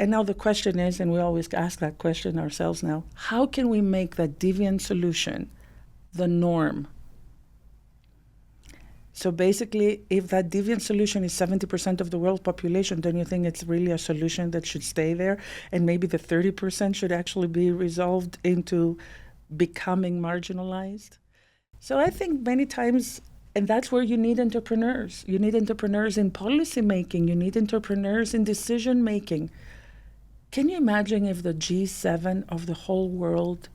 And now the question is, and we always ask that question ourselves now, how can we make that deviant solution the norm? So basically, if that deviant solution is 70% of the world population, don't you think it's really a solution that should stay there? And maybe the 30% should actually be resolved into becoming marginalized? So I think many times, and that's where you need entrepreneurs. You need entrepreneurs in policy making. You need entrepreneurs in decision making. Can you imagine if the G7 of the whole world,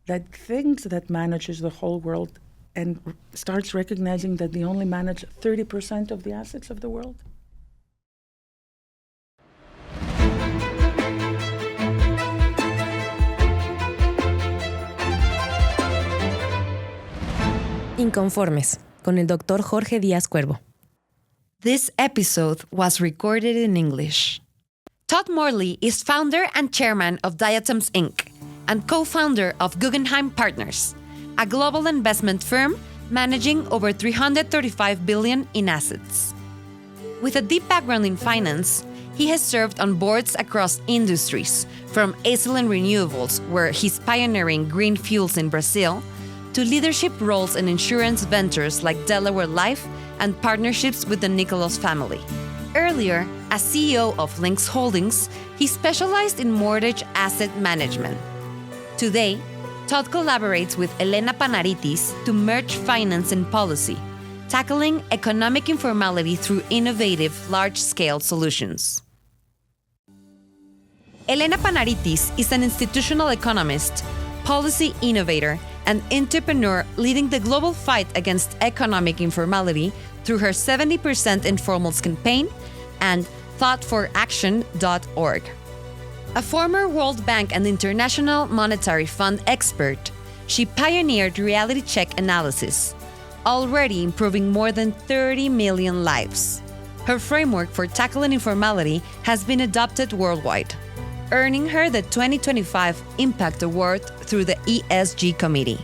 that thinks that manages the whole world, and starts recognizing that they only manage 30% of the assets of the world? Inconformes, con el Dr. Jorge Díaz Cuervo. This episode was recorded in English. Todd Morley is founder and chairman of Diatoms Inc. and co-founder of Guggenheim Partners, a global investment firm managing over $335 billion in assets. With a deep background in finance, he has served on boards across industries, from Acelen Renewables, where he's pioneering green fuels in Brazil, to leadership roles in insurance ventures like Delaware Life and partnerships with the Nicholas family. Earlier, as CEO of Lynx Holdings, he specialized in mortgage asset management. Today, Todd collaborates with Elena Panaritis to merge finance and policy, tackling economic informality through innovative, large-scale solutions. Elena Panaritis is an institutional economist, policy innovator, and entrepreneur leading the global fight against economic informality through her 70% Informals campaign and thoughtforaction.org. A former World Bank and International Monetary Fund expert, she pioneered reality check analysis, already improving more than 30 million lives. Her framework for tackling informality has been adopted worldwide, earning her the 2025 Impact Award through the ESG Committee.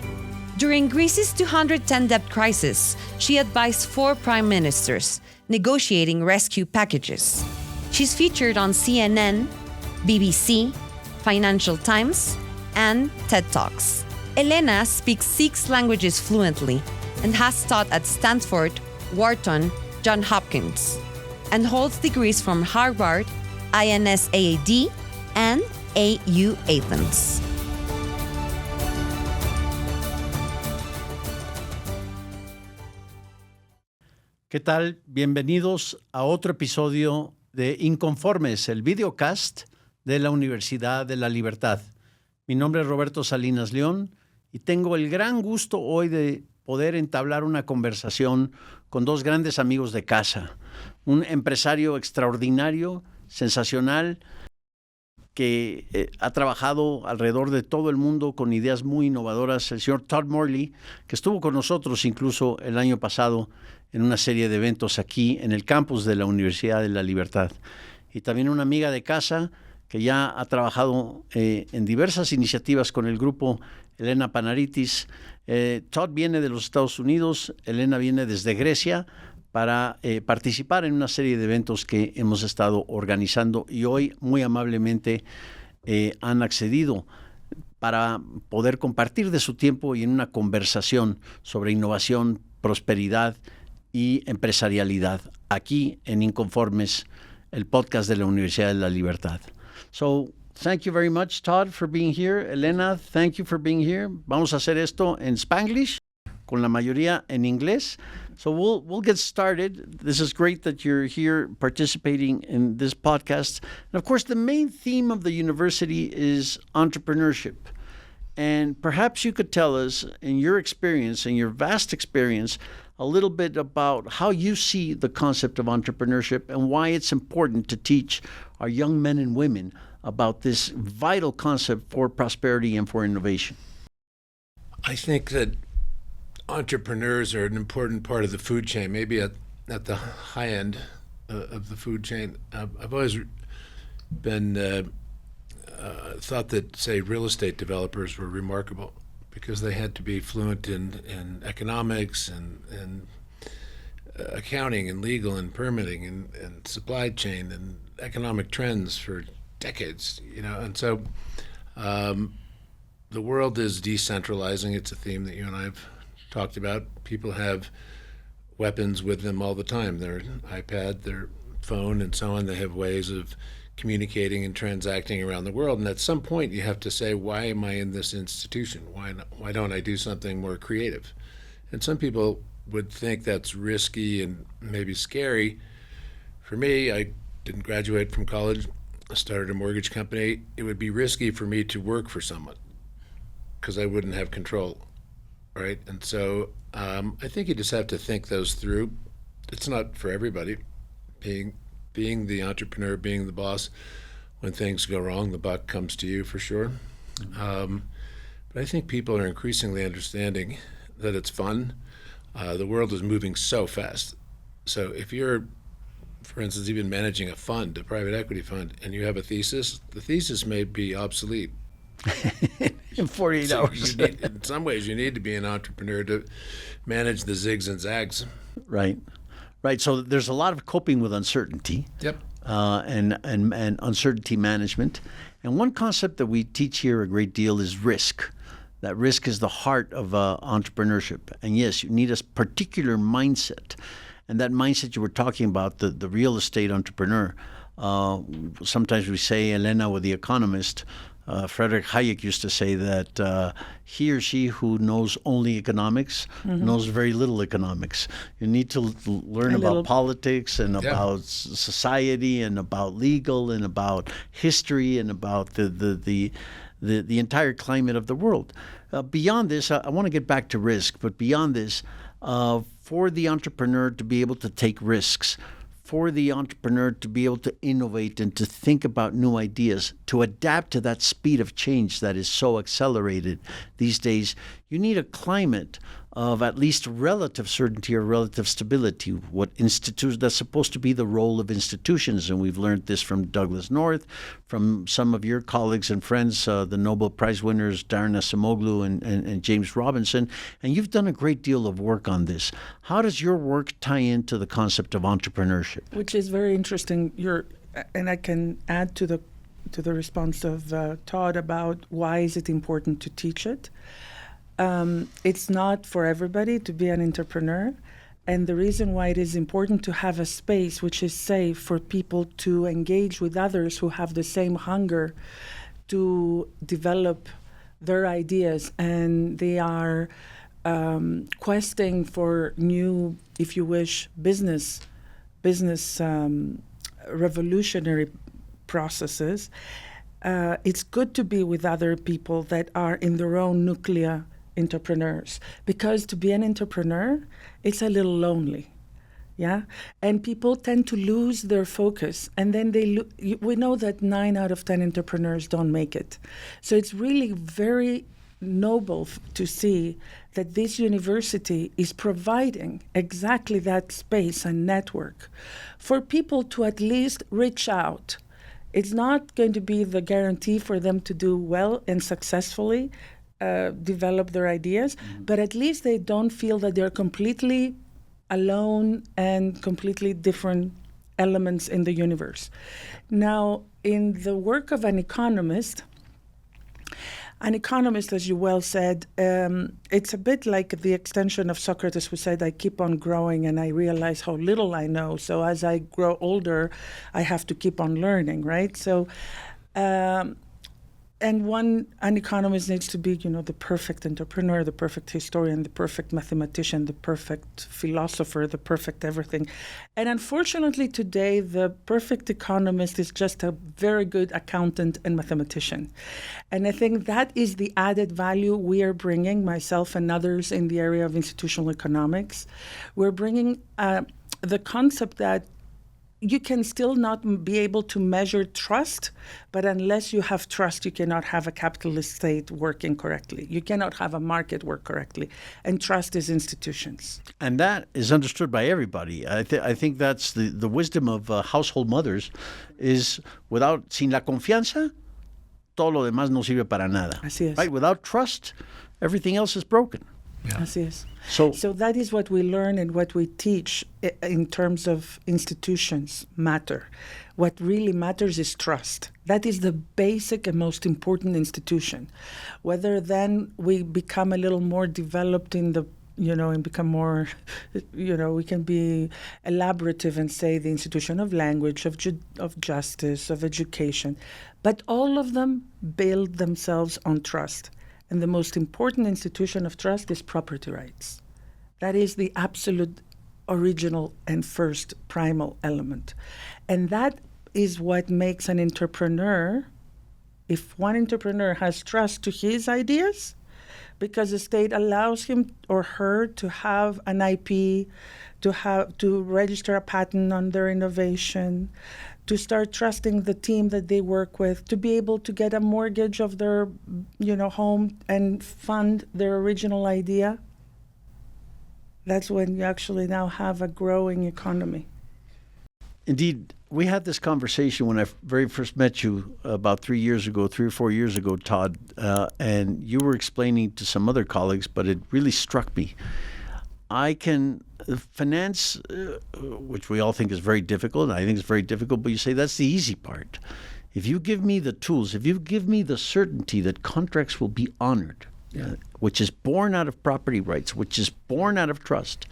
During Greece's 210 debt crisis, she advised 4 prime ministers negotiating rescue packages. She's featured on CNN, BBC, Financial Times, and TED Talks. Elena speaks 6 languages fluently and has taught at Stanford, Wharton, Johns Hopkins, and holds degrees from Harvard, INSAAD, and AU Athens. ¿Qué tal? Bienvenidos a otro episodio de Inconformes, el videocast de la Universidad de la Libertad. Mi nombre es Roberto Salinas León y tengo el gran gusto hoy de poder entablar una conversación con 2 grandes amigos de casa. Un empresario extraordinario, sensacional, que ha trabajado alrededor de todo el mundo con ideas muy innovadoras, el señor Todd Morley, que estuvo con nosotros incluso el año pasado en una serie de eventos aquí en el campus de la Universidad de la Libertad. Y también una amiga de casa que ya ha trabajado en diversas iniciativas con el grupo, Elena Panaritis. Todd viene de los Estados Unidos, Elena viene desde Grecia para participar en una serie de eventos que hemos estado organizando y hoy muy amablemente han accedido para poder compartir de su tiempo y en una conversación sobre innovación, prosperidad y empresarialidad aquí en Inconformes, el podcast de la Universidad de la Libertad. So, thank you very much, Todd, for being here. Elena, thank you for being here. Vamos a hacer esto en Spanglish, con la mayoría en inglés. So we'll get started. This is great that you're here participating in this podcast. And of course, the main theme of the university is entrepreneurship. And perhaps you could tell us, in your experience, in your vast experience, a little bit about how you see the concept of entrepreneurship and why it's important to teach our young men and women about this vital concept for prosperity and for innovation. I think that entrepreneurs are an important part of the food chain, maybe at the high end of the food chain. I've always been thought that, say, real estate developers were remarkable because they had to be fluent in economics and accounting and legal and permitting and supply chain and economic trends for decades, and so the world is decentralizing. It's a theme that you and I have talked about. People have weapons with them all the time, their iPad, their phone, and so on. They have ways of communicating and transacting around the world, and at some point you have to say, why am I in this institution? Why don't I do something more creative? And some people would think that's risky and maybe scary. For me, I didn't graduate from college. I started a mortgage company. It would be risky for me to work for someone because I wouldn't have control, right? And so I think you just have to think those through. It's not for everybody. Being the entrepreneur, being the boss, when things go wrong, the buck comes to you for sure. But I think people are increasingly understanding that it's fun. The world is moving so fast. So if you're, for instance, even managing a fund, a private equity fund, and you have a thesis, the thesis may be obsolete. In 48 hours. In some ways, you need to be an entrepreneur to manage the zigs and zags. Right. So there's a lot of coping with uncertainty. Yep. And uncertainty management. And one concept that we teach here a great deal is risk. That risk is the heart of entrepreneurship. And yes, you need a particular mindset. And that mindset you were talking about, the real estate entrepreneur, sometimes we say, Elena, with the economist, Frederick Hayek used to say that he or she who knows only economics knows very little economics. You need to learn about politics and about society and about legal and about history and about the entire climate of the world. Beyond this, I want to get back to risk, but beyond this, for the entrepreneur to be able to take risks, for the entrepreneur to be able to innovate and to think about new ideas, to adapt to that speed of change that is so accelerated these days, you need a climate of at least relative certainty or relative stability. That's supposed to be the role of institutions, and we've learned this from Douglas North, from some of your colleagues and friends, the Nobel Prize winners Daron Acemoglu and James Robinson, and you've done a great deal of work on this. How does your work tie into the concept of entrepreneurship? Which is very interesting. And I can add to the response of Todd about why is it important to teach it. It's not for everybody to be an entrepreneur. And the reason why it is important to have a space which is safe for people to engage with others who have the same hunger to develop their ideas, and they are questing for new, if you wish, business revolutionary processes. It's good to be with other people that are in their own nuclear entrepreneurs, because to be an entrepreneur, it's a little lonely, and people tend to lose their focus, and then we know that 9 out of 10 entrepreneurs don't make it. So it's really very noble to see that this university is providing exactly that space and network for people to at least reach out. It's not going to be the guarantee for them to do well and successfully develop their ideas, but at least they don't feel that they're completely alone and completely different elements in the universe. Now, in the work of an economist, as you well said, it's a bit like the extension of Socrates, who said, I keep on growing and I realize how little I know. So as I grow older, I have to keep on learning, right? So, an economist needs to be, the perfect entrepreneur, the perfect historian, the perfect mathematician, the perfect philosopher, the perfect everything. And unfortunately today, the perfect economist is just a very good accountant and mathematician. And I think that is the added value we are bringing, myself and others in the area of institutional economics. We're bringing the concept that you can still not be able to measure trust, but unless you have trust, you cannot have a capitalist state working correctly. You cannot have a market work correctly. And trust is institutions. And that is understood by everybody. I think that's the wisdom of household mothers is sin la confianza, todo lo demás no sirve para nada. Así es. Right? Without trust, everything else is broken. Yeah. Así es. So that is what we learn and what we teach in terms of institutions matter. what really matters is trust. That is the basic and most important institution. Whether then we become a little more developed in the and become more, we can be elaborative and say the institution of language, of justice, of education. But all of them build themselves on trust. And the most important institution of trust is property rights. That is the absolute original and first primal element. And that is what makes an entrepreneur, if one entrepreneur has trust to his ideas, because the state allows him or her to have an IP, to register a patent on their innovation, to start trusting the team that they work with, to be able to get a mortgage of their home and fund their original idea. That's when you actually now have a growing economy. Indeed, we had this conversation when I very first met you about 3 or 4 years ago, Todd, and you were explaining to some other colleagues, but it really struck me. I can finance, which we all think is very difficult, and I think it's very difficult, but you say that's the easy part. If you give me the tools, if you give me the certainty that contracts will be honored, which is born out of property rights, which is born out of trust,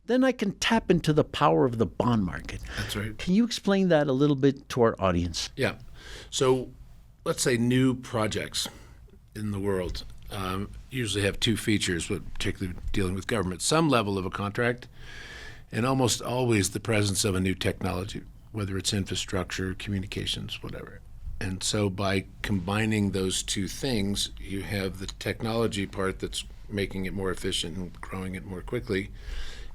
then I can tap into the power of the bond market. That's right. Can you explain that a little bit to our audience? Yeah. So let's say new projects in the world usually have two features, but particularly dealing with government: some level of a contract, and almost always the presence of a new technology, whether it's infrastructure, communications, whatever. And so by combining those two things, you have the technology part that's making it more efficient and growing it more quickly.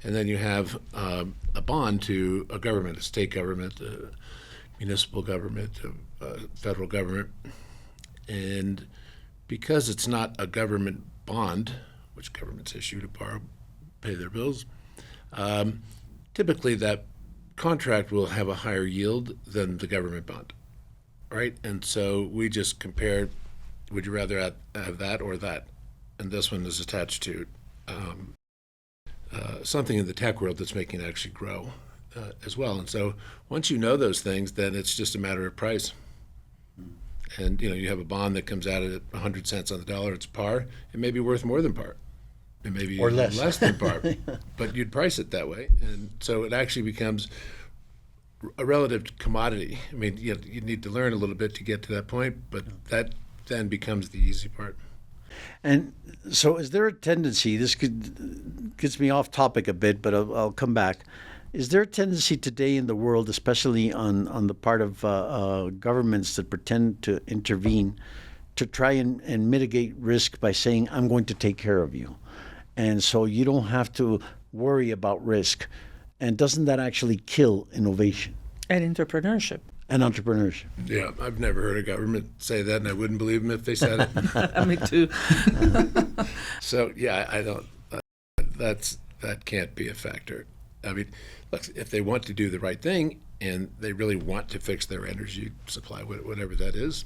And then you have a bond to a government, a state government, a municipal government, a federal government. And because it's not a government bond, which governments issue to borrow, pay their bills, typically that contract will have a higher yield than the government bond. Right, and so we just compared, would you rather have that or that? And this one is attached to something in the tech world that's making it actually grow as well. And so once you know those things, then it's just a matter of price. And you have a bond that comes out at 100 cents on the dollar, it's par. It may be worth more than par. It may be or less than par, but you'd price it that way. And so it actually becomes a relative commodity. I mean, you need to learn a little bit to get to that point, but that then becomes the easy part. And so is there a tendency, this gets me off topic a bit, but I'll come back. Is there a tendency today in the world, especially on the part of governments that pretend to intervene, to try and mitigate risk by saying, I'm going to take care of you, and so you don't have to worry about risk? And doesn't that actually kill innovation? And entrepreneurship. And entrepreneurship. Yeah, I've never heard a government say that, and I wouldn't believe them if they said it. Me too. So, yeah, I don't, that can't be a factor. I mean, look, if they want to do the right thing and they really want to fix their energy supply, whatever that is,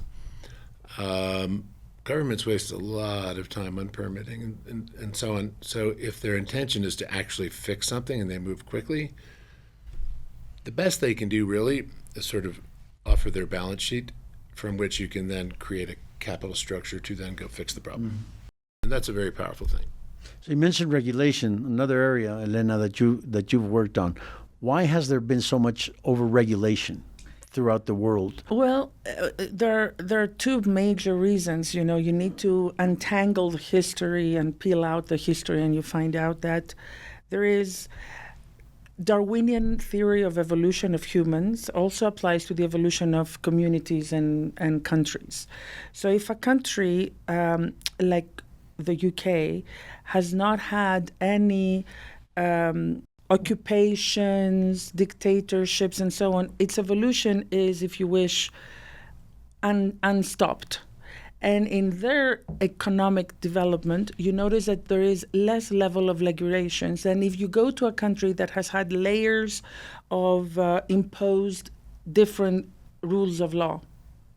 governments waste a lot of time on permitting and so on. So if their intention is to actually fix something and they move quickly, the best they can do really is sort of offer their balance sheet from which you can then create a capital structure to then go fix the problem. Mm-hmm. And that's a very powerful thing. So you mentioned regulation, another area, Elena, that you've worked on. Why has there been so much over-regulation throughout the world? Well, there are two major reasons. You need to untangle the history and peel out the history, and you find out that there is Darwinian theory of evolution of humans also applies to the evolution of communities and countries. So if a country like the UK has not had any occupations, dictatorships, and so on, its evolution is, if you wish, unstopped. And in their economic development, you notice that there is less level of regulations. And if you go to a country that has had layers of imposed different rules of law,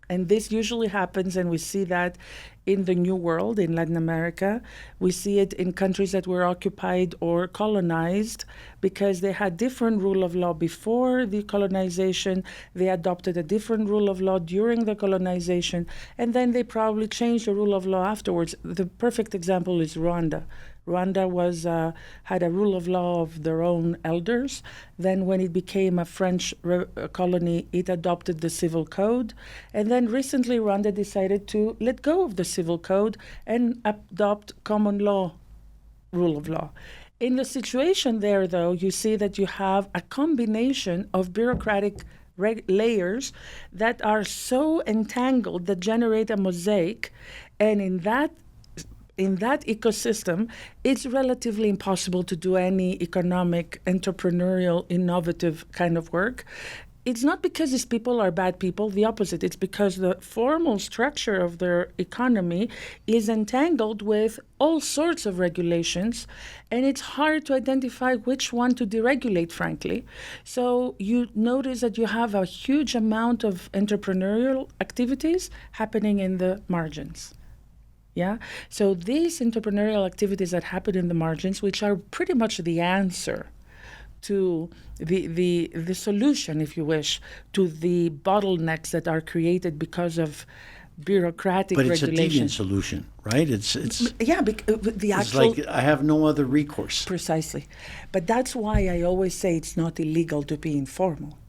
and this usually happens, and we see that in the New World, in Latin America. We see it in countries that were occupied or colonized because they had different rule of law before the colonization. They adopted a different rule of law during the colonization, and then they probably changed the rule of law afterwards. The perfect example is Rwanda. Rwanda had a rule of law of their own elders. Then when it became a French colony, it adopted the civil code. And then recently Rwanda decided to let go of the civil code and adopt common law rule of law. In the situation there, though, you see that you have a combination of bureaucratic layers that are so entangled that generate a mosaic. And in that ecosystem, it's relatively impossible to do any economic, entrepreneurial, innovative kind of work. It's not because these people are bad people, the opposite. It's because the formal structure of their economy is entangled with all sorts of regulations, and it's hard to identify which one to deregulate, frankly. So you notice that you have a huge amount of entrepreneurial activities happening in the margins. Yeah. So these entrepreneurial activities that happen in the margins, which are pretty much the answer to the solution, if you wish, to the bottlenecks that are created because of bureaucratic regulation. But it's a deviant solution, right? It's the actual. It's like I have no other recourse. Precisely, but that's why I always say it's not illegal to be informal.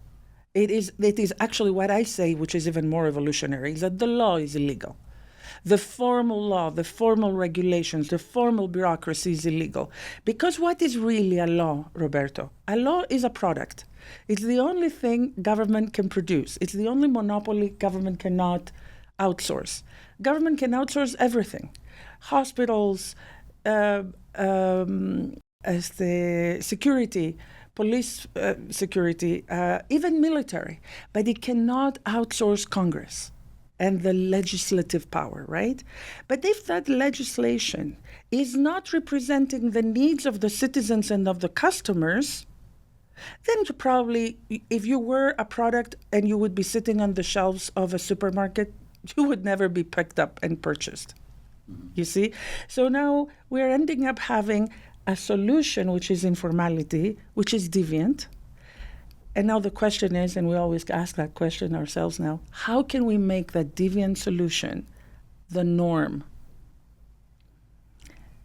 It is actually what I say, which is even more revolutionary, is that the law is illegal. The formal law, the formal regulations, the formal bureaucracy is illegal. Because what is really a law, Roberto? A law is a product. It's the only thing government can produce. It's the only monopoly government cannot outsource. Government can outsource everything. Hospitals, security, police security, even military. But it cannot outsource Congress and the legislative power, right? But if that legislation is not representing the needs of the citizens and of the customers, then you probably, if you were a product and you would be sitting on the shelves of a supermarket, you would never be picked up and purchased. You see? So now we're ending up having a solution which is informality, which is deviant. And now the question is, and we always ask that question ourselves now, how can we make that deviant solution the norm?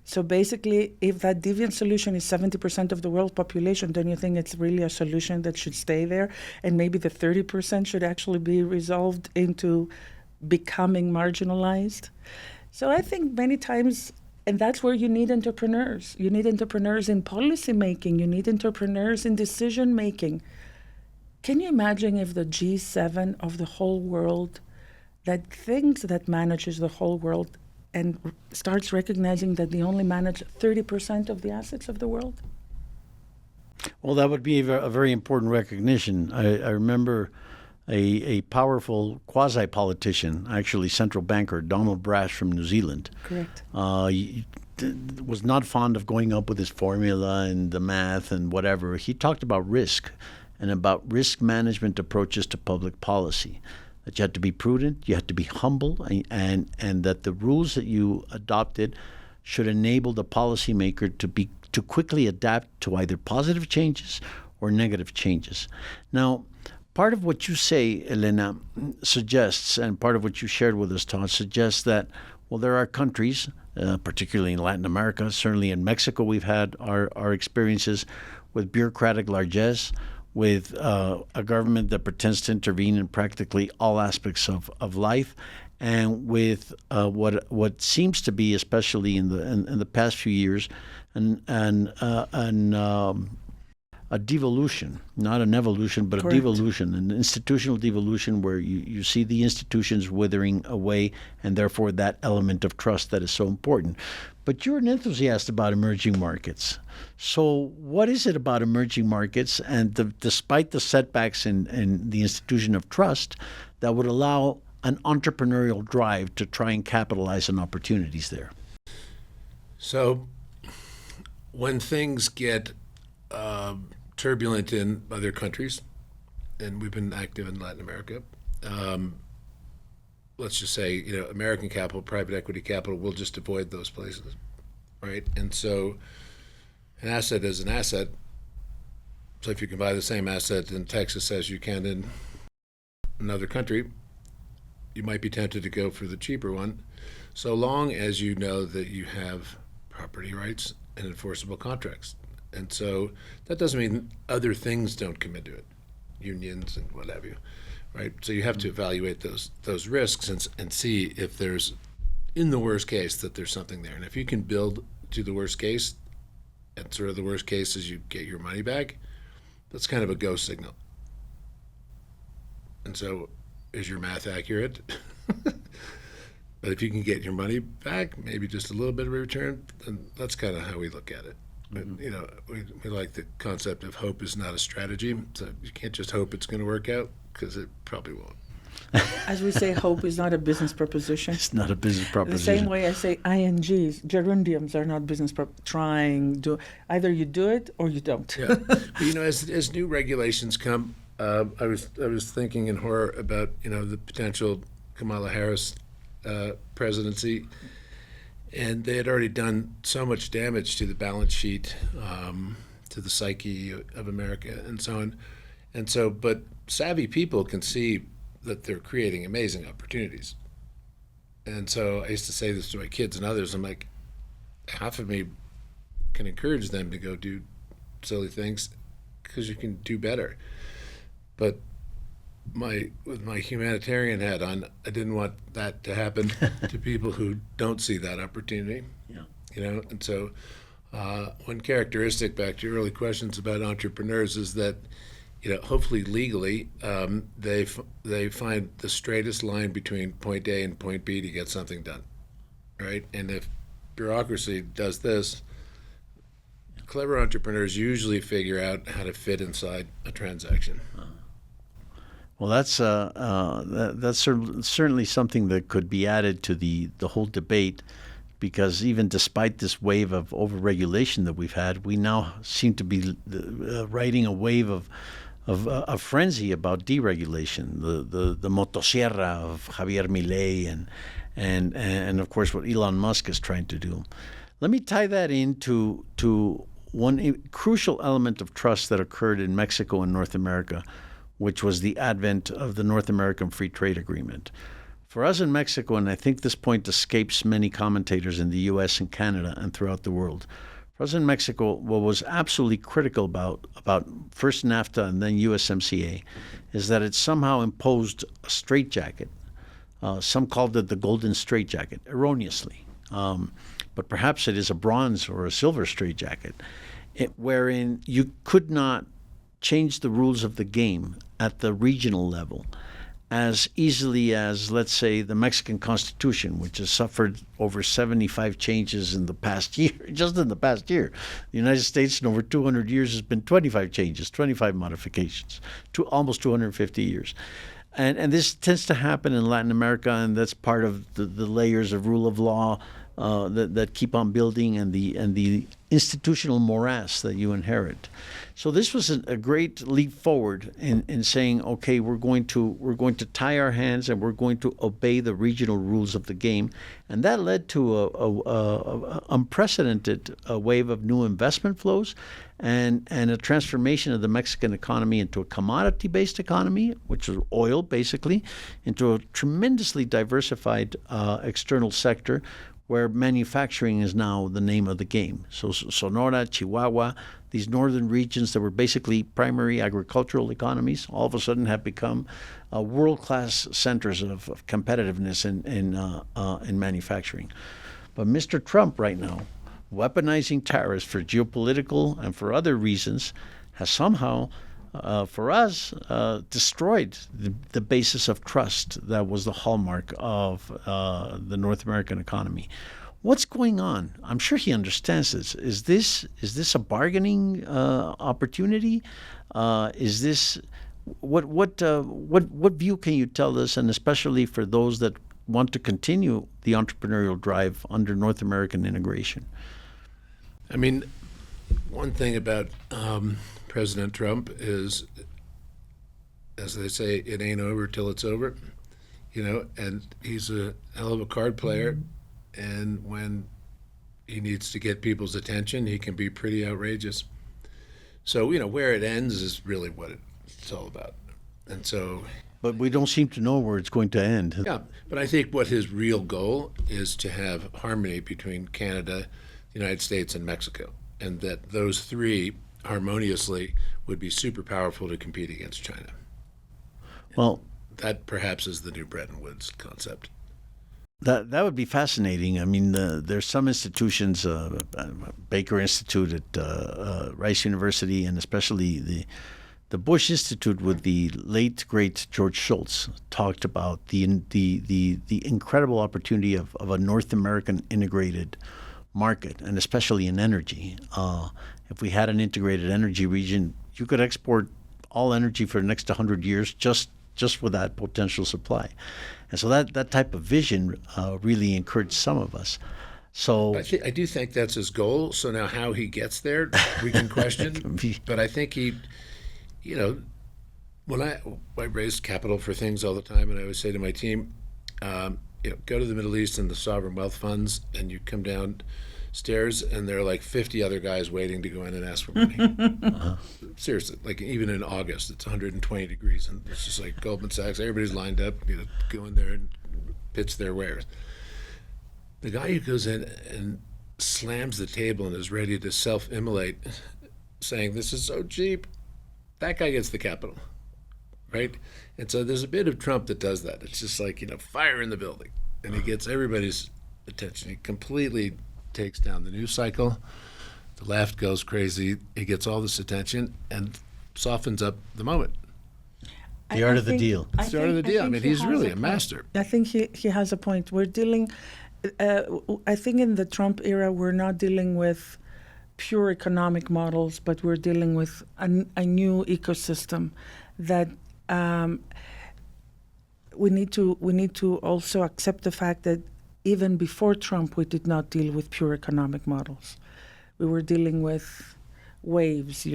So basically, if that deviant solution is 70% of the world population, don't you think it's really a solution that should stay there? And maybe the 30% should actually be resolved into becoming marginalized? So I think many times, and that's where you need entrepreneurs. You need entrepreneurs in policy making. You need entrepreneurs in decision making. Can you imagine if the G7 of the whole world, that thinks that manages the whole world, and starts recognizing that they only manage 30% of the assets of the world? Well, that would be a very important recognition. I remember a powerful quasi-politician, actually central banker, Donald Brash from New Zealand. Correct. Was not fond of going up with his formula and the math and whatever. He talked about risk and about risk management approaches to public policy. That you had to be prudent, you had to be humble, and that the rules that you adopted should enable the policymaker to quickly adapt to either positive changes or negative changes. Now, part of what you say, Elena, suggests, and part of what you shared with us, Todd, suggests that, well, there are countries, particularly in Latin America, certainly in Mexico, we've had our experiences with bureaucratic largesse, with a government that pretends to intervene in practically all aspects of life, and with what seems to be, especially in the past few years, a devolution, not an evolution, but Correct. a devolution, an institutional devolution where you see the institutions withering away, and therefore that element of trust that is so important. But you're an enthusiast about emerging markets. So what is it about emerging markets, and despite the setbacks in the institution of trust, that would allow an entrepreneurial drive to try and capitalize on opportunities there? So when things get turbulent in other countries, and we've been active in Latin America, let's just say, American capital, private equity capital, will just avoid those places, right? And so an asset is an asset, So if you can buy the same asset in Texas as you can in another country, you might be tempted to go for the cheaper one, so long as you know that you have property rights and enforceable contracts. And so that doesn't mean other things don't come into it, unions and what have you, right? So you have to evaluate those risks and see if there's, in the worst case, that there's something there. And if you can build to the worst case, and sort of the worst case is you get your money back, that's kind of a go signal. And so, is your math accurate? But if you can get your money back, maybe just a little bit of a return, then that's kind of how we look at it. But, you know, we like the concept of hope is not a strategy. So you can't just hope it's going to work out, because it probably won't. As we say, hope is not a business proposition. It's not a business The proposition. same way I say INGs, gerundiums are not business either you do it or you don't. Yeah. But, you know, as new regulations come, I was thinking in horror about, you know, the potential Kamala Harris presidency, and they had already done so much damage to the balance sheet, to the psyche of America, and so on. And so, but savvy people can see that they're creating amazing opportunities. And so I used to say this to my kids and others. I'm like, half of me can encourage them to go do silly things because you can do better. But with my humanitarian hat on, I didn't want that to happen to people who don't see that opportunity. Yeah. You know, and so one characteristic, back to your early questions about entrepreneurs, is that, you know, hopefully legally, they find the straightest line between point A and point B to get something done, right? And if bureaucracy does this, clever entrepreneurs usually figure out how to fit inside a transaction. Well, that's certainly something that could be added to the whole debate, because even despite this wave of overregulation that we've had, we now seem to be riding a wave of a frenzy about deregulation, the motosierra of Javier Milei and of course what Elon Musk is trying to do. Let me tie that into one crucial element of trust that occurred in Mexico and North America, which was the advent of the North American Free Trade Agreement. For us in Mexico, and I think this point escapes many commentators in the U.S. and Canada and throughout the world, for us in Mexico, what was absolutely critical about first NAFTA and then USMCA is that it somehow imposed a straitjacket. Some called it the golden straitjacket, erroneously. But perhaps it is a bronze or a silver straitjacket, wherein you could not change the rules of the game at the regional level as easily as, let's say, the Mexican Constitution, which has suffered over 75 changes in the past year, just in the past year. The United States, in over 200 years, has been 25 changes, 25 modifications, almost 250 years. And this tends to happen in Latin America, and that's part of the layers of rule of law that keep on building, and the institutional morass that you inherit. So this was a great leap forward in saying, okay, we're going to tie our hands and we're going to obey the regional rules of the game, and that led to a unprecedented wave of new investment flows and a transformation of the Mexican economy into a commodity-based economy, which was oil basically, into a tremendously diversified external sector, where manufacturing is now the name of the game. So Sonora, Chihuahua, these northern regions that were basically primary agricultural economies, all of a sudden have become world-class centers of competitiveness in manufacturing. But Mr. Trump right now, weaponizing tariffs for geopolitical and for other reasons, has somehow, for us, destroyed the basis of trust that was the hallmark of the North American economy. What's going on? I'm sure he understands this. Is this a bargaining opportunity? Is this what view can you tell us, and especially for those that want to continue the entrepreneurial drive under North American integration? I mean, one thing about President Trump is, as they say, it ain't over till it's over, you know, and he's a hell of a card player, and when he needs to get people's attention, he can be pretty outrageous. So, where it ends is really what it's all about. And so, But we don't seem to know where it's going to end. yeah, but I think what his real goal is to have harmony between Canada, the United States, and Mexico, and that those three harmoniously would be super powerful to compete against China. Well, That perhaps is the new Bretton Woods concept. that would be fascinating. I mean, there's some institutions, Baker Institute at Rice University, and especially the Bush Institute with the late great George Shultz talked about the incredible opportunity of a North American integrated market, and especially in energy. If we had an integrated energy region, you could export all energy for the next 100 years just with that potential supply. And so that type of vision really encouraged some of us. So I do think that's his goal. So now how he gets there, we can question. But I think he, when I raised capital for things all the time, and I always say to my team, go to the Middle East and the sovereign wealth funds, and you come downstairs, and there are like 50 other guys waiting to go in and ask for money. Seriously, like even in August, it's 120 degrees, and it's just like Goldman Sachs. Everybody's lined up, go in there and pitch their wares. The guy who goes in and slams the table and is ready to self-immolate, saying, "This is so cheap," that guy gets the capital, right? And so there's a bit of Trump that does that. It's just like, fire in the building. And he gets everybody's attention. He completely takes down the news cycle. The left goes crazy. He gets all this attention and softens up the moment. the art of the deal. It's the art of the deal. I mean, he's really a master. I think he has a point. We're dealing, I think in the Trump era, we're not dealing with pure economic models, but we're dealing with a new ecosystem that we need to also accept the fact that even before Trump, we did not deal with pure economic models. We were dealing with waves,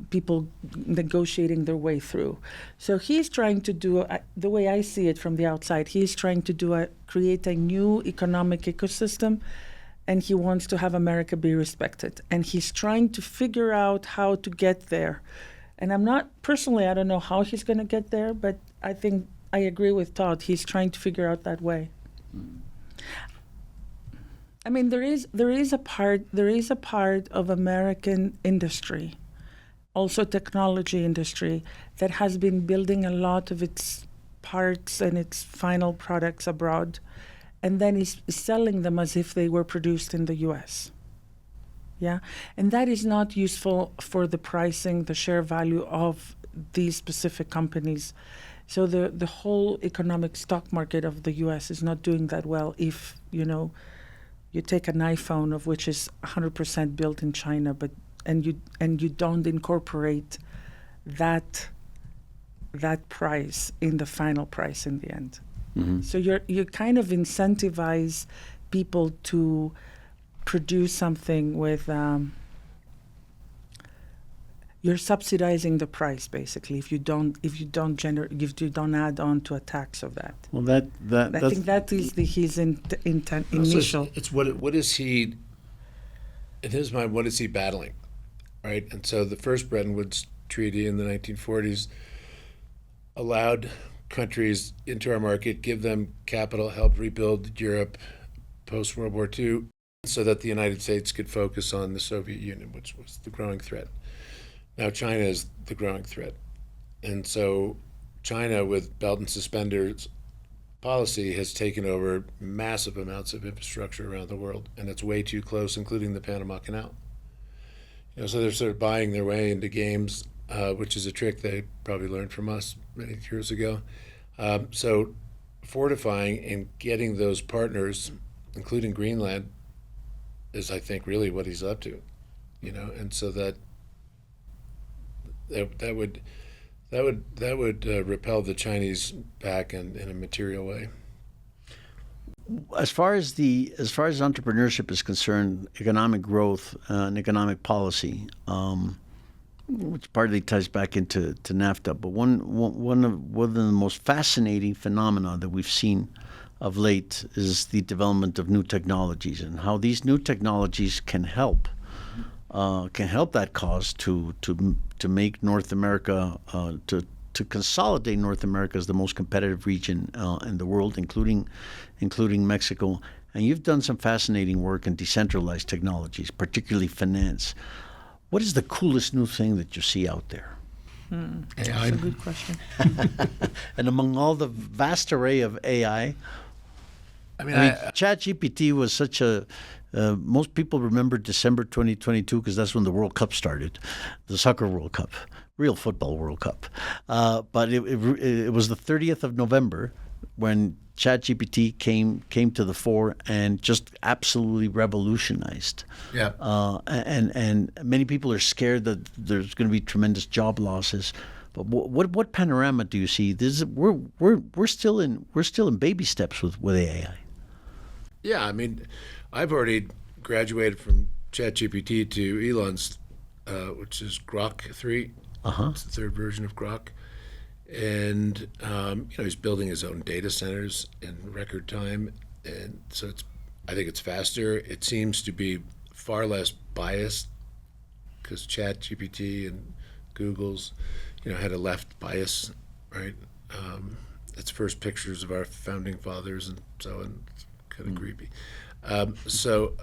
people negotiating their way through. So he's trying to do, the way I see it from the outside, he's trying to create a new economic ecosystem, and he wants to have America be respected. And he's trying to figure out how to get there. And I don't know how he's going to get there, but I think I agree with Todd. He's trying to figure out that way. I mean, there is a part of American industry, also technology industry, that has been building a lot of its parts and its final products abroad, and then is selling them as if they were produced in the U.S. Yeah, and that is not useful for the pricing, the share value of these specific companies. So the whole economic stock market of the U.S. is not doing that well if, you take an iPhone of which is 100% built in China, and you don't incorporate that price in the final price in the end. Mm-hmm. So you kind of incentivize people to produce something with you're subsidizing the price basically if you don't add on to a tax of that. Well, I think that is his intent initial. It's what is he, in his mind, what is he battling, right? And so the first Bretton Woods Treaty in the 1940s allowed countries into our market, give them capital, help rebuild Europe post-World War II, so that the United States could focus on the Soviet Union, which was the growing threat. Now China is the growing threat. And so China, with belt and suspenders policy, has taken over massive amounts of infrastructure around the world, and it's way too close, including the Panama Canal. So they're sort of buying their way into games, which is a trick they probably learned from us many years ago. So fortifying and getting those partners, including Greenland, is, I think, really what he's up to, and so that would repel the Chinese back in a material way. As far as entrepreneurship is concerned, economic growth and economic policy, which partly ties back into NAFTA, but one of the most fascinating phenomena that we've seen of late is the development of new technologies and how these new technologies can help can help that cause to make North America to consolidate North America as the most competitive region in the world, including Mexico. And you've done some fascinating work in decentralized technologies, particularly finance. What is the coolest new thing that you see out there? That's a good question. And among all the vast array of AI, I mean, ChatGPT was such a most people remember December 2022 because that's when the World Cup started, the Soccer World Cup, real football World Cup. But it was the 30th of November when ChatGPT came to the fore and just absolutely revolutionized. yeah. And many people are scared that there's going to be tremendous job losses. But what panorama do you see? We're still in baby steps with AI. Yeah, I mean, I've already graduated from ChatGPT to Elon's, which is Grok 3. It's the third version of Grok. And, he's building his own data centers in record time. And so I think it's faster. It seems to be far less biased because ChatGPT and Google's, had a left bias, right? It's first pictures of our founding fathers and so on. It's kind of creepy. So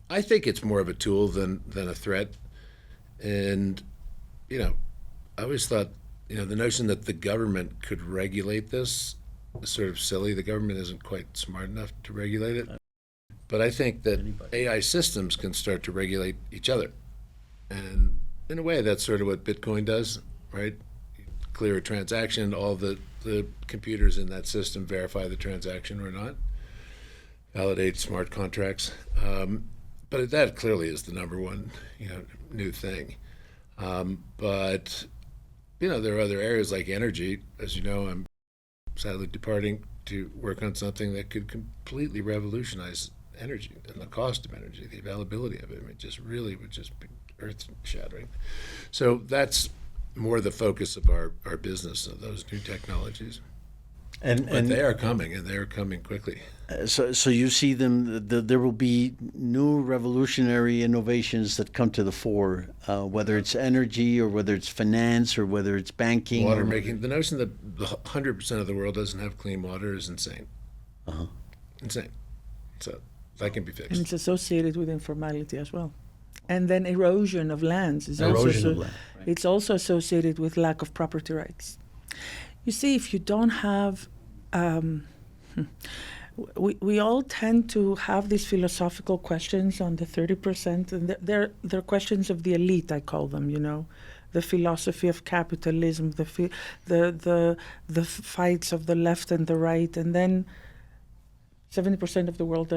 I think it's more of a tool than a threat. And, I always thought, the notion that the government could regulate this is sort of silly. The government isn't quite smart enough to regulate it. But I think that AI systems can start to regulate each other. And in a way, that's sort of what Bitcoin does, right? You clear a transaction, all the computers in that system verify the transaction or not, validate smart contracts. But that clearly is the number one, new thing. But there are other areas like energy. As you know, I'm sadly departing to work on something that could completely revolutionize energy and the cost of energy, the availability of it. I mean, just really would just be earth-shattering. So that's more the focus of our business, of those new technologies. And they are coming, and they are coming quickly. So you see them. There will be new revolutionary innovations that come to the fore, whether it's energy or whether it's finance or whether it's banking. Water making. The notion that 100% of the world doesn't have clean water is insane. Insane. So that can be fixed. And it's associated with informality as well. And then erosion of lands is it's also associated with lack of property rights. You see, if you don't have, we all tend to have these philosophical questions on the 30%, and they're questions of the elite, I call them. The philosophy of capitalism, the fights of the left and the right, and then 70% of the world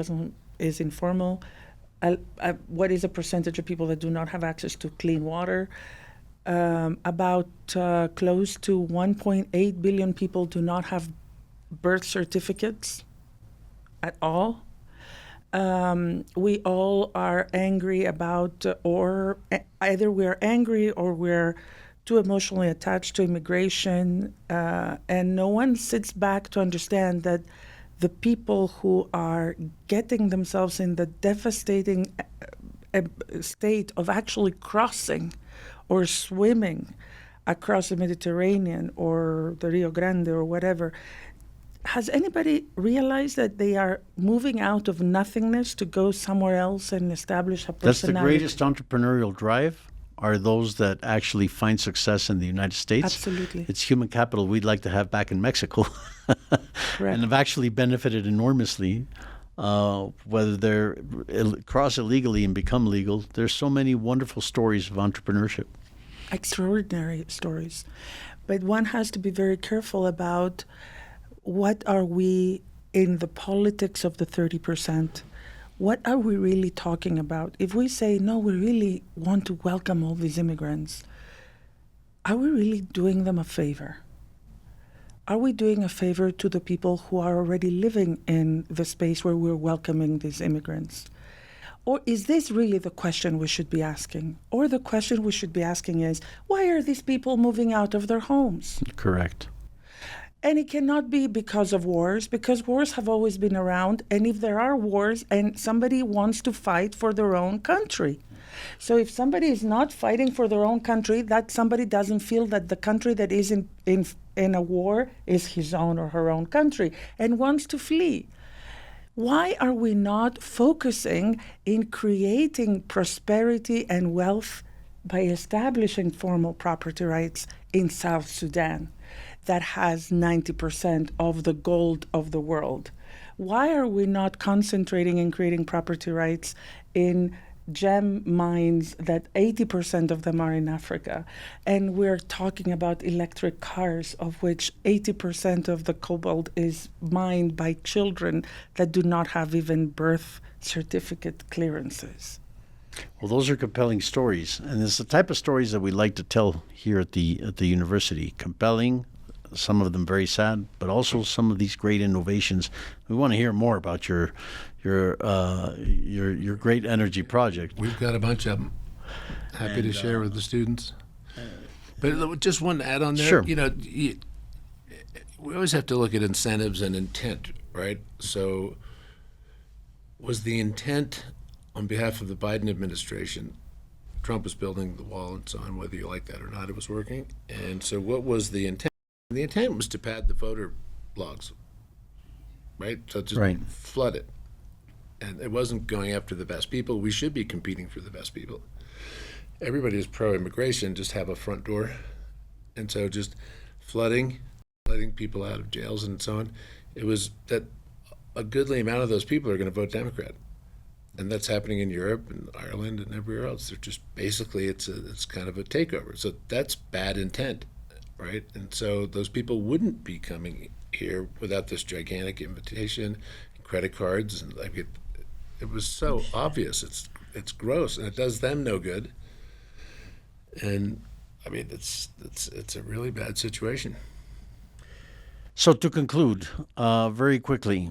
is informal. What is a percentage of people that do not have access to clean water? About close to 1.8 billion people do not have birth certificates at all. We all are angry about, or either we're angry or we're too emotionally attached to immigration, and no one sits back to understand that the people who are getting themselves in the devastating state of actually crossing or swimming across the Mediterranean or the Rio Grande or whatever. Has anybody realized that they are moving out of nothingness to go somewhere else and establish a personality? That's the greatest entrepreneurial drive, are those that actually find success in the United States. Absolutely. It's human capital we'd like to have back in Mexico. Correct. And have actually benefited enormously. Whether they're cross illegally and become legal, there's so many wonderful stories of entrepreneurship. Extraordinary stories. But one has to be very careful about what are we in the politics of the 30%. What are we really talking about? If we say, no, we really want to welcome all these immigrants, are we really doing them a favor? Are we doing a favor to the people who are already living in the space where we're welcoming these immigrants? Or is this really the question we should be asking? Or the question we should be asking is, why are these people moving out of their homes? Correct. And it cannot be because of wars, because wars have always been around. And if there are wars and somebody wants to fight for their own country, So if somebody is not fighting for their own country, that somebody doesn't feel that the country that is in a war is his own or her own country and wants to flee. Why are we not focusing in creating prosperity and wealth by establishing formal property rights in South Sudan that has 90% of the gold of the world? Why are we not concentrating in creating property rights in gem mines that 80% of them are in Africa? And we're talking about electric cars, of which 80% of the cobalt is mined by children that do not have even birth certificate clearances. Well, those are compelling stories, and it's the type of stories that we like to tell here at the university. Compelling, some of them very sad, but also some of these great innovations. We want to hear more about your great energy project. We've got a bunch of them. Happy to share with the students. But just one add on there. Sure. We always have to look at incentives and intent, right? So was the intent on behalf of the Biden administration, Trump was building the wall and so on, whether you like that or not, it was working. And so what was the intent? The intent was to pad the voter logs, right? So just flood it. And it wasn't going after the best people. We should be competing for the best people. Everybody is pro-immigration, just have a front door. And so just flooding, letting people out of jails and so on. It was that a goodly amount of those people are going to vote Democrat. And that's happening in Europe and Ireland and everywhere else. They're just basically, it's kind of a takeover. So that's bad intent. Right, and so those people wouldn't be coming here without this gigantic invitation, credit cards, and like it was so obvious. It's gross, and it does them no good. And I mean, it's a really bad situation. So to conclude, very quickly,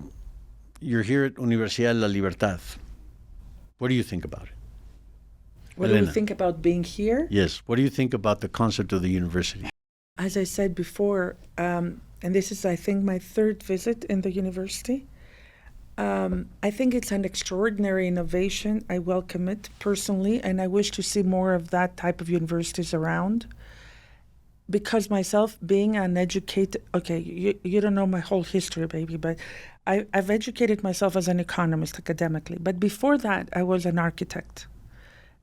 you're here at Universidad de la Libertad. What do you think about it? What do Elena? we think about being here? Yes. What do you think about the concept of the university? As I said before, and this is, I think, my third visit in the university, I think it's an extraordinary innovation. I welcome it personally, and I wish to see more of that type of universities around. Because myself, being an educated, you don't know my whole history, baby, but I've educated myself as an economist academically. But before that, I was an architect.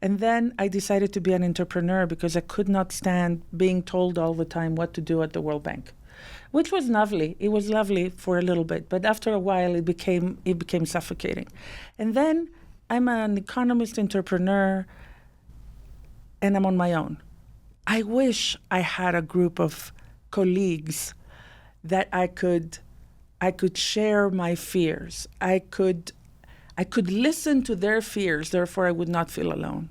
And then I decided to be an entrepreneur because I could not stand being told all the time what to do at the World Bank, which was lovely. It was lovely for a little bit, but after a while it became suffocating. And then I'm an economist entrepreneur, and I'm on my own. I wish I had a group of colleagues that I could share my fears. I could listen to their fears, therefore I would not feel alone.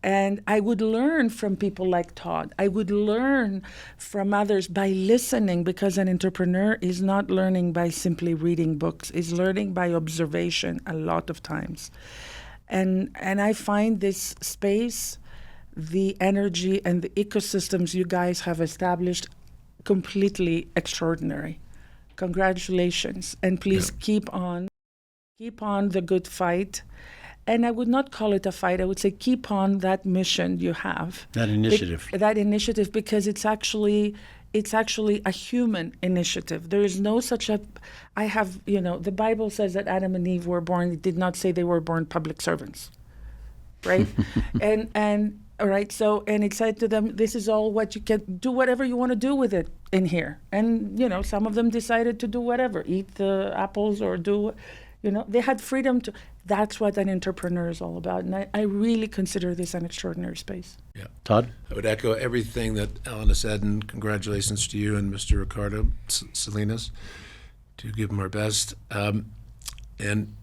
And I would learn from people like Todd. I would learn from others by listening, because an entrepreneur is not learning by simply reading books, is learning by observation a lot of times. And I find this space, the energy and the ecosystems you guys have established completely extraordinary. Congratulations, and please keep on the good fight. And I would not call it a fight. I would say keep on that mission you have. That initiative. That initiative, because it's actually a human initiative. There is no such a, the Bible says that Adam and Eve were born. It did not say they were born public servants, right? and all right, so, and it said to them, this is all what you can do, whatever you want to do with it in here. And, some of them decided to do whatever, eat the apples or do, they had freedom to. That's what an entrepreneur is all about. And I really consider this an extraordinary space. Yeah. Todd? I would echo everything that Elena said, and congratulations to you and Mr. Roberto Salinas, to give them our best. And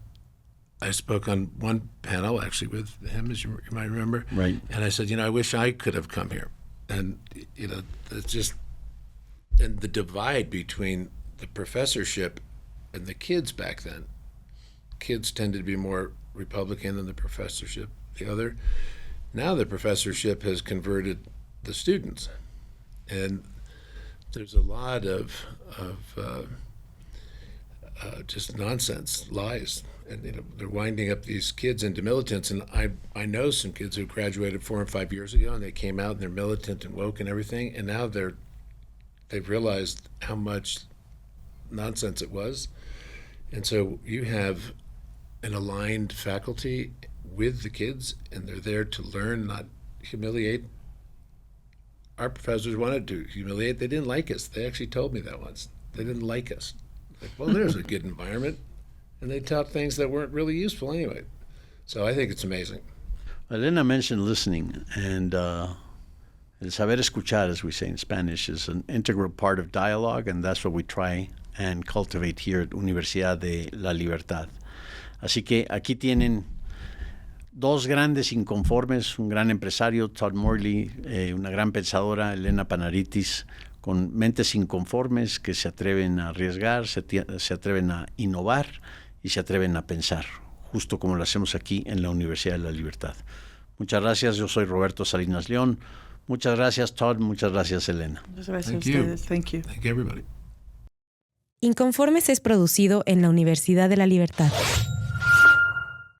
I spoke on one panel, actually, with him, as you might remember. Right. And I said, I wish I could have come here. And, it's just, and the divide between the professorship and the kids back then. Kids tended to be more Republican than the professorship, the other. Now the professorship has converted the students. And there's a lot of just nonsense, lies. And they're winding up these kids into militants. And I know some kids who graduated 4 and 5 years ago, and they came out and they're militant and woke and everything. And now they've realized how much nonsense it was. And so you have an aligned faculty with the kids, and they're there to learn, not humiliate. Our professors wanted to humiliate. They didn't like us. They actually told me that once. They didn't like us. Like, well, there's a good environment. And they taught things that weren't really useful anyway. So I think it's amazing. Elena mentioned listening, and el saber escuchar, as we say in Spanish, is an integral part of dialogue, and that's what we try and cultivate here at Universidad de la Libertad. Así que aquí tienen dos grandes inconformes, un gran empresario, Todd Morley, una gran pensadora, Elena Panaritis, con mentes inconformes que se atreven a arriesgar, se atreven a innovar y se atreven a pensar, justo como lo hacemos aquí en la Universidad de la Libertad. Muchas gracias, yo soy Roberto Salinas León. Muchas gracias, Todd. Muchas gracias, Elena. Muchas gracias Thank a you. ustedes. Thank you. Thank you, everybody. Inconformes es producido en la Universidad de la Libertad.